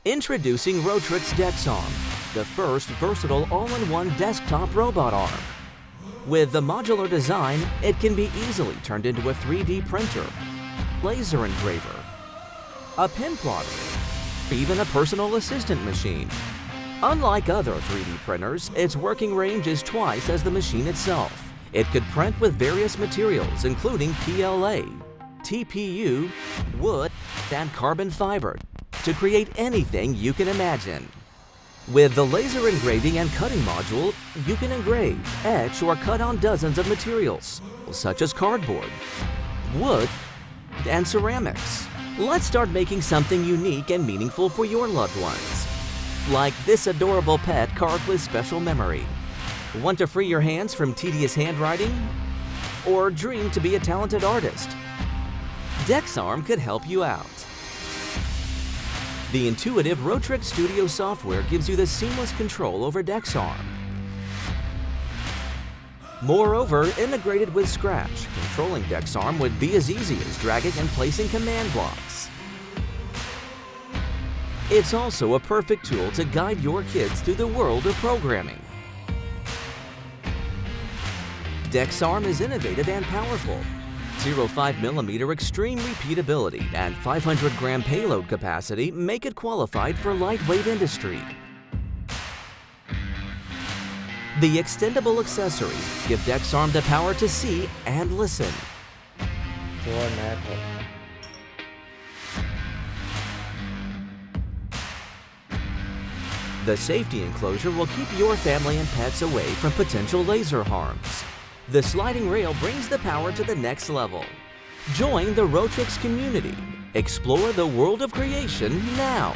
Introducing Rotrics DexArm, the first versatile all-in-one desktop robot arm. With the modular design, it can be easily turned into a 3D printer, laser engraver, a pin plotter, even a personal assistant machine. Unlike other 3D printers, its working range is twice as the machine itself. It could print with various materials including PLA, TPU, wood, and carbon fiber to create anything you can imagine. With the laser engraving and cutting module, you can engrave, etch, or cut on dozens of materials, such as cardboard, wood, and ceramics. Let's start making something unique and meaningful for your loved ones. Like this adorable pet carved with special memory. Want to free your hands from tedious handwriting? Or dream to be a talented artist? DexArm could help you out. The intuitive Rotrics Studio software gives you the seamless control over DexArm. Moreover, integrated with Scratch, controlling DexArm would be as easy as dragging and placing command blocks. It's also a perfect tool to guide your kids through the world of programming. DexArm is innovative and powerful. 0.5mm extreme repeatability and 500-gram payload capacity make it qualified for lightweight industry. The extendable accessories give DexArm the power to see and listen. The safety enclosure will keep your family and pets away from potential laser harms. The sliding rail brings the power to the next level. Join the Rotrics community. Explore the world of creation now.